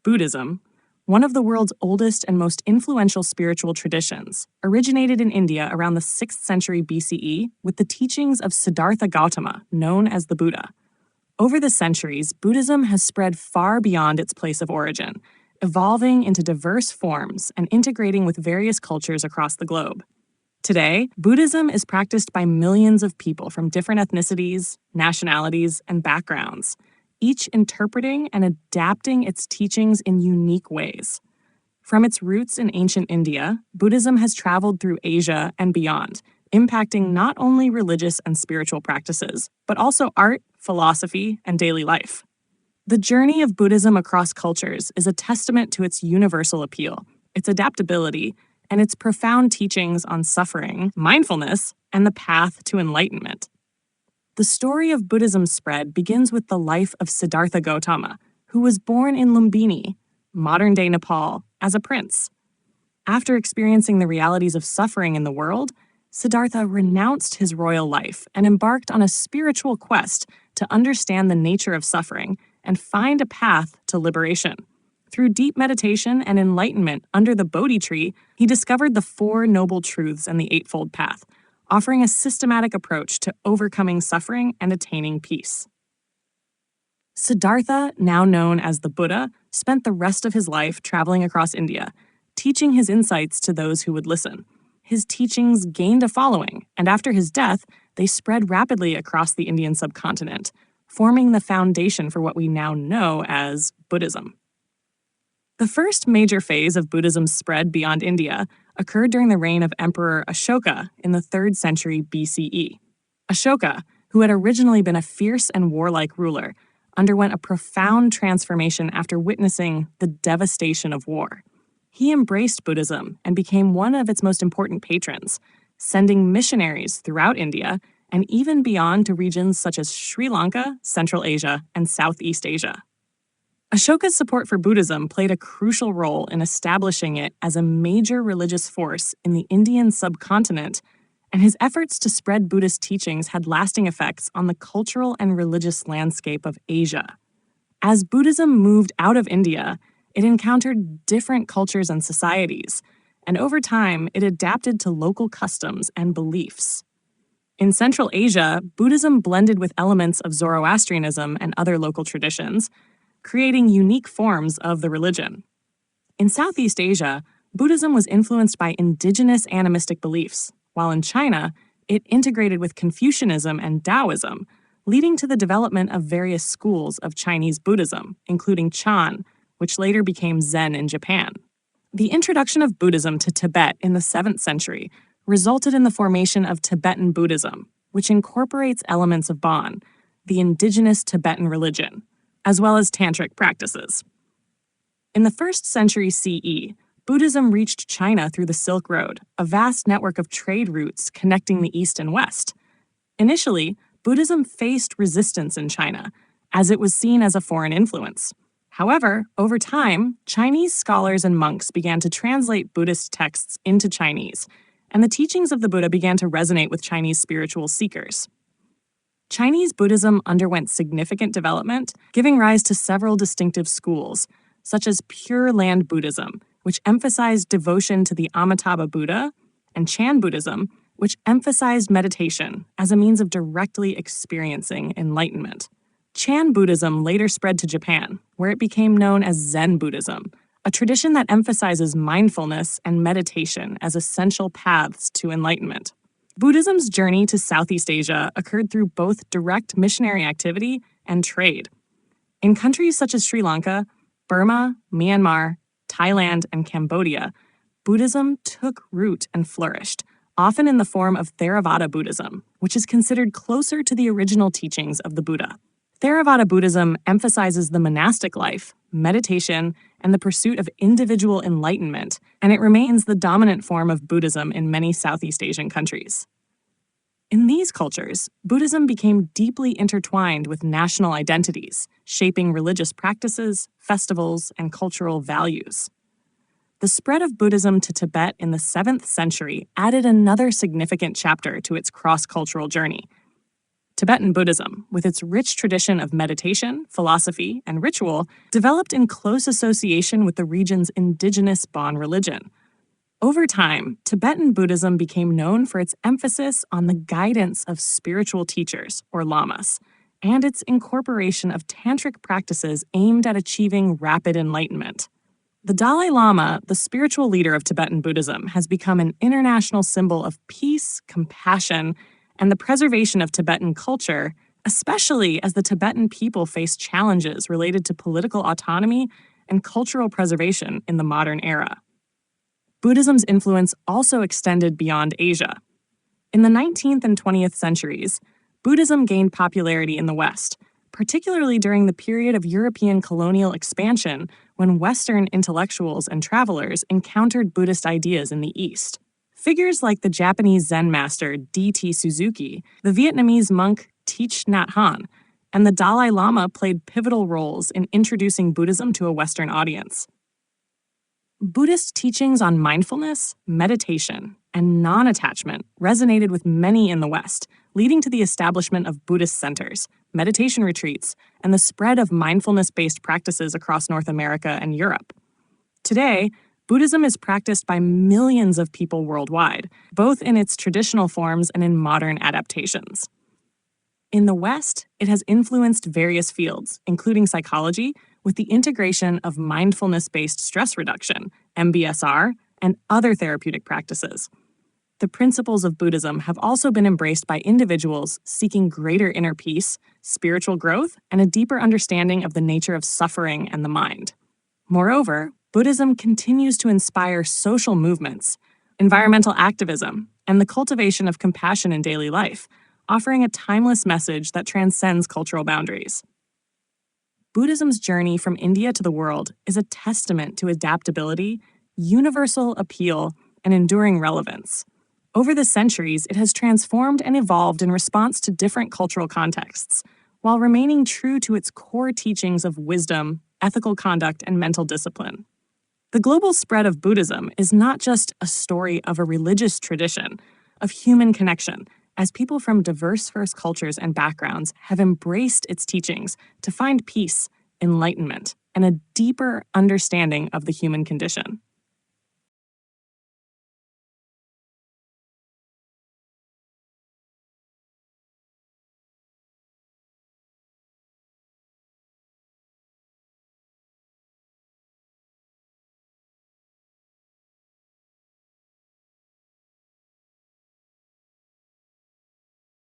Buddhism, one of the world's oldest and most influential spiritual traditions, originated in India around the 6th century BCE with the teachings of Siddhartha Gautama, known as the Buddha. Over the centuries, Buddhism has spread far beyond its place of origin, evolving into diverse forms and integrating with various cultures across the globe. Today, Buddhism is practiced by millions of people from different ethnicities, nationalities, and backgrounds, each interpreting and adapting its teachings in unique ways. From its roots in ancient India, Buddhism has traveled through Asia and beyond, impacting not only religious and spiritual practices, but also art, philosophy, and daily life. The journey of Buddhism across cultures is a testament to its universal appeal, its adaptability, and its profound teachings on suffering, mindfulness, and the path to enlightenment. The story of Buddhism's spread begins with the life of Siddhartha Gautama, who was born in Lumbini, modern-day Nepal, as a prince. After experiencing the realities of suffering in the world, Siddhartha renounced his royal life and embarked on a spiritual quest to understand the nature of suffering and find a path to liberation. Through deep meditation and enlightenment under the Bodhi tree, he discovered the Four Noble Truths and the Eightfold Path, offering a systematic approach to overcoming suffering and attaining peace. Siddhartha, now known as the Buddha, spent the rest of his life traveling across India, teaching his insights to those who would listen. His teachings gained a following, and after his death, they spread rapidly across the Indian subcontinent, forming the foundation for what we now know as Buddhism. The first major phase of Buddhism's spread beyond India occurred during the reign of Emperor Ashoka in the 3rd century BCE. Ashoka, who had originally been a fierce and warlike ruler, underwent a profound transformation after witnessing the devastation of war. He embraced Buddhism and became one of its most important patrons, sending missionaries throughout India and even beyond to regions such as Sri Lanka, Central Asia, and Southeast Asia. Ashoka's support for Buddhism played a crucial role in establishing it as a major religious force in the Indian subcontinent, and his efforts to spread Buddhist teachings had lasting effects on the cultural and religious landscape of Asia. As Buddhism moved out of India, it encountered different cultures and societies, and over time, it adapted to local customs and beliefs. In Central Asia, Buddhism blended with elements of Zoroastrianism and other local traditions, creating unique forms of the religion. In Southeast Asia, Buddhism was influenced by indigenous animistic beliefs, while in China, it integrated with Confucianism and Taoism, leading to the development of various schools of Chinese Buddhism, including Chan, which later became Zen in Japan. The introduction of Buddhism to Tibet in the 7th century resulted in the formation of Tibetan Buddhism, which incorporates elements of Bon, the indigenous Tibetan religion, as well as tantric practices. In the 1st century CE, Buddhism reached China through the Silk Road, a vast network of trade routes connecting the East and West. Initially, Buddhism faced resistance in China, as it was seen as a foreign influence. However, over time, Chinese scholars and monks began to translate Buddhist texts into Chinese, and the teachings of the Buddha began to resonate with Chinese spiritual seekers. Chinese Buddhism underwent significant development, giving rise to several distinctive schools, such as Pure Land Buddhism, which emphasized devotion to the Amitabha Buddha, and Chan Buddhism, which emphasized meditation as a means of directly experiencing enlightenment. Chan Buddhism later spread to Japan, where it became known as Zen Buddhism, a tradition that emphasizes mindfulness and meditation as essential paths to enlightenment. Buddhism's journey to Southeast Asia occurred through both direct missionary activity and trade. In countries such as Sri Lanka, Burma, Myanmar, Thailand, and Cambodia, Buddhism took root and flourished, often in the form of Theravada Buddhism, which is considered closer to the original teachings of the Buddha. Theravada Buddhism emphasizes the monastic life, meditation, and the pursuit of individual enlightenment, and it remains the dominant form of Buddhism in many Southeast Asian countries. In these cultures, Buddhism became deeply intertwined with national identities, shaping religious practices, festivals, and cultural values. The spread of Buddhism to Tibet in the 7th century added another significant chapter to its cross-cultural journey. Tibetan Buddhism, with its rich tradition of meditation, philosophy, and ritual, developed in close association with the region's indigenous Bon religion. Over time, Tibetan Buddhism became known for its emphasis on the guidance of spiritual teachers, or lamas, and its incorporation of tantric practices aimed at achieving rapid enlightenment. The Dalai Lama, the spiritual leader of Tibetan Buddhism, has become an international symbol of peace, compassion, and the preservation of Tibetan culture, especially as the Tibetan people face challenges related to political autonomy and cultural preservation in the modern era. Buddhism's influence also extended beyond Asia. In the 19th and 20th centuries, Buddhism gained popularity in the West, particularly during the period of European colonial expansion when Western intellectuals and travelers encountered Buddhist ideas in the East. Figures like the Japanese Zen master D.T. Suzuki, the Vietnamese monk Thich Nhat Hanh, and the Dalai Lama played pivotal roles in introducing Buddhism to a Western audience. Buddhist teachings on mindfulness, meditation, and non-attachment resonated with many in the West, leading to the establishment of Buddhist centers, meditation retreats, and the spread of mindfulness-based practices across North America and Europe. Today, Buddhism is practiced by millions of people worldwide, both in its traditional forms and in modern adaptations. In the West, it has influenced various fields, including psychology, with the integration of mindfulness-based stress reduction, MBSR, and other therapeutic practices. The principles of Buddhism have also been embraced by individuals seeking greater inner peace, spiritual growth, and a deeper understanding of the nature of suffering and the mind. Moreover, Buddhism continues to inspire social movements, environmental activism, and the cultivation of compassion in daily life, offering a timeless message that transcends cultural boundaries. Buddhism's journey from India to the world is a testament to adaptability, universal appeal, and enduring relevance. Over the centuries, it has transformed and evolved in response to different cultural contexts, while remaining true to its core teachings of wisdom, ethical conduct, and mental discipline. The global spread of Buddhism is not just a story of a religious tradition, of human connection, as people from diverse first cultures and backgrounds have embraced its teachings to find peace, enlightenment, and a deeper understanding of the human condition.